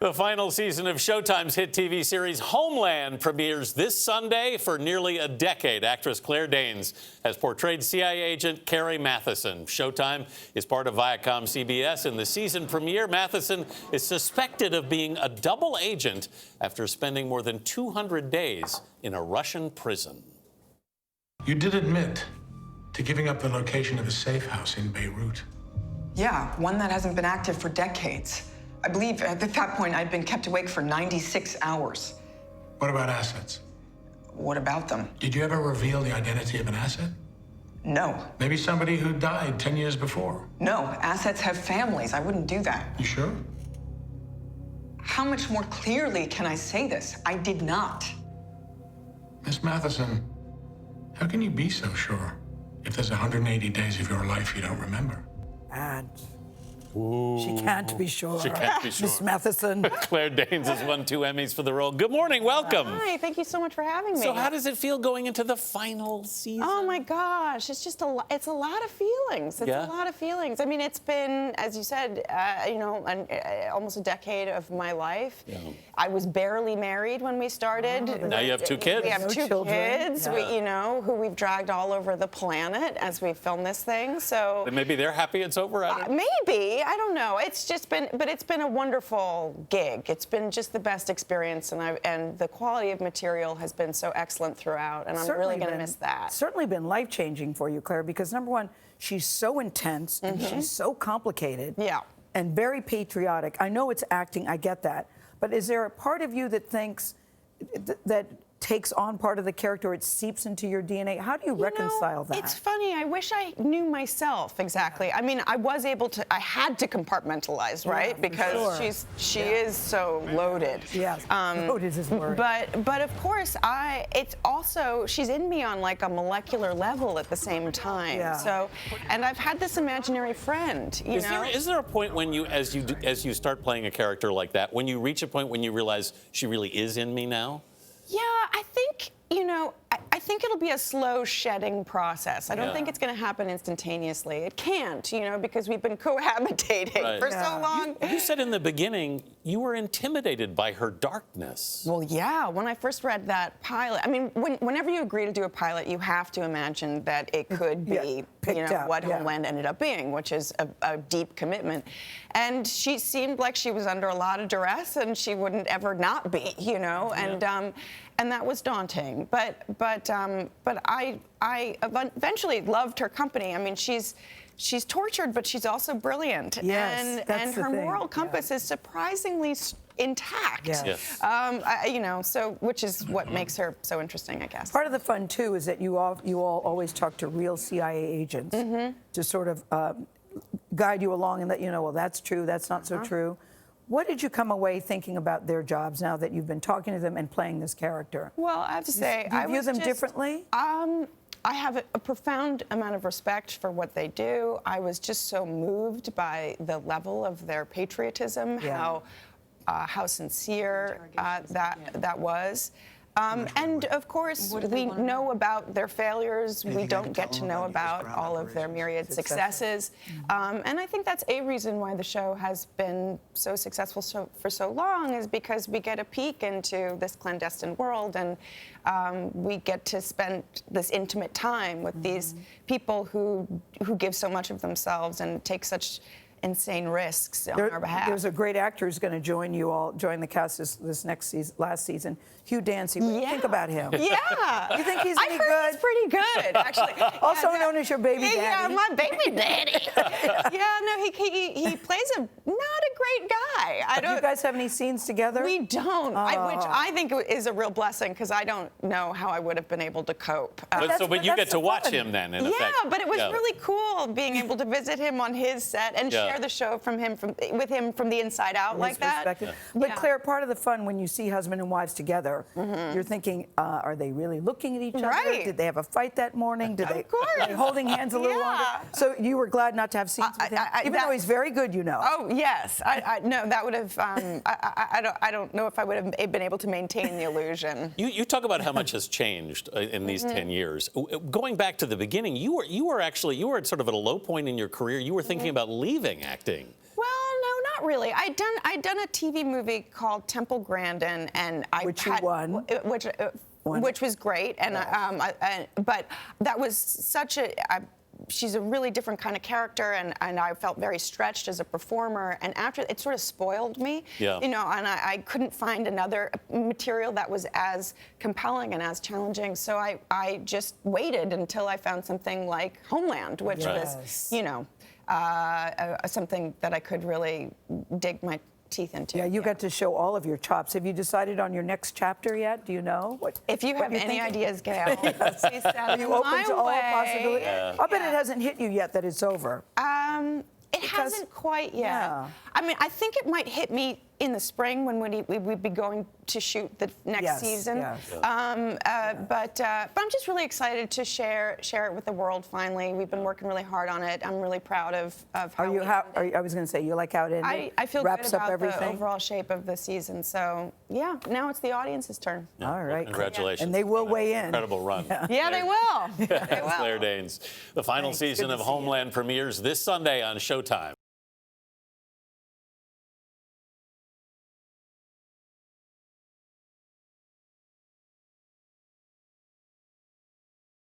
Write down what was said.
The final season of Showtime's hit TV series Homeland premieres this Sunday. For nearly a decade, actress Claire Danes has portrayed CIA agent Carrie Mathison. Showtime is part of Viacom CBS. In the season premiere, Mathison is suspected of being a double agent after spending more than 200 days in a Russian prison. You did admit to giving up the location of a safe house in Beirut. Yeah, one that hasn't been active for decades. I believe at that point I'd been kept awake for 96 hours. What about assets? What about them? Did you ever reveal the identity of an asset? No. Maybe somebody who died 10 years before. No, assets have families. I wouldn't do that. You sure? How much more clearly can I say this? I did not. Miss Mathison, how can you be so sure if there's 180 days of your life you don't remember? And Ooh. she can't be sure. She can't be sure. Miss Mathison. Claire Danes has won 2 Emmys for the role. Good morning. Welcome. Hi. Thank you so much for having me. So how does it feel going into the final season? Oh my gosh, it's just it's a lot of feelings. It's Yeah. a lot of feelings. I mean, it's been, as you said, almost a decade of my life. Yeah. I was barely married when we started. Now you have 2 kids. We have No 2 children. kids. Yeah. Who we've dragged all over the planet as we film this thing. So And maybe they're happy it's over. I don't know. maybe, I don't know. It's just been, but it's been a wonderful gig. It's been just the best experience, and the quality of material has been so excellent throughout, and I'm really going to miss that. Certainly been life-changing for you, Claire, because number one, she's so intense and she's so complicated. Yeah. And very patriotic. I know it's acting, I get that. But is there a part of you that thinks that takes on part of the character, it seeps into your DNA? How do you reconcile that? It's funny. I wish I knew myself exactly. I mean, I was able to. I had to compartmentalize, right? for Because sure. she is so loaded. Yes, loaded is his word. But of course, it's also she's in me on like a molecular level at the same time. Yeah. So, and I've had this imaginary friend. You know. Is there a point when you, as you start playing a character like that, when you reach a point when you realize she really is in me now? Yeah, I think, I think it'll be a slow shedding process. I don't think it's going to happen instantaneously. It can't, because we've been cohabitating for so long. You said in the beginning you were intimidated by her darkness. Well, yeah, when I first read that pilot, I mean, whenever you agree to do a pilot, you have to imagine that it could be, what Homeland ended up being, which is a deep commitment. And she seemed like she was under a lot of duress, and she wouldn't ever not be, and that was daunting. But I eventually loved her company. I mean, she's tortured, but she's also brilliant. Yes, that's and the her thing. moral compass is surprisingly intact. Yes. So which is what makes her so interesting, I guess. Part of the fun, too, is that you all always talk to real CIA agents to sort of guide you along and let you know, well, that's true, that's not so true. What did you come away thinking about their jobs now that you've been talking to them and playing this character? Well, I have to say, Do you view them differently? I have a profound amount of respect for what they do. I was just so moved by the level of their patriotism, how sincere that was. And of course, we know about their failures. We don't get to know about all of their myriad successes. And I think that's a reason why the show has been so successful for so long, is because we get a peek into this clandestine world, and we get to spend this intimate time with these people who give so much of themselves and take such insane risks on our behalf. There's a great actor who's going to join the cast this next season, last season, Hugh Dancy. What do you think about him? Yeah. You think he's I any heard good? he's pretty good, actually. Also known as your baby daddy. Yeah, my baby daddy. He plays not a great guy. Do you guys have any scenes together? We don't, which I think is a real blessing, because I don't know how I would have been able to cope. But you get to watch him then, in effect. Yeah, but it was really cool being able to visit him on his set and share the show with him from the inside out like that. But Claire, part of the fun when you see husband and wives together, you're thinking, are they really looking at each other? Right. Did they have a fight that morning? Are they holding hands a little longer? Yeah. So you were glad not to have scenes with him, even though he's very good, Oh yes, no, that would have. I don't know if I would have been able to maintain the illusion. You talk about how much has changed in these 10 years. Going back to the beginning, you were at sort of at a low point in your career. You were thinking about leaving acting. Well, no, Not really. I'd done a TV movie called Temple Grandin, and Which you won. Which was great, and but that was such a. She's a really different kind of character, and I felt very stretched as a performer. And after, it sort of spoiled me, Yeah. you know, and I couldn't find another material that was as compelling and as challenging. So I just waited until I found something like Homeland, which was, you know, something that I could really dig my teeth into. Yeah, you got to show all of your chops. Have you decided on your next chapter yet? Do you know? If you have any ideas, Gayle, please send Are you them open my to all way. possibilities? I bet it hasn't hit you yet that it's over. It hasn't quite yet. Yeah. I mean, I think it might hit me in the spring when we'd be going to shoot the next season. Yes. But I'm just really excited to share it with the world. Finally, we've been working really hard on it. I'm really proud of how. I was going to say, you like how it ended? I feel wraps good up about everything. the overall shape of the season. So yeah, now it's the audience's turn. All right. Congratulations. And they will weigh in. Incredible run. Yeah, they will. They will. Claire Danes. The final season of Homeland premieres this Sunday on Showtime.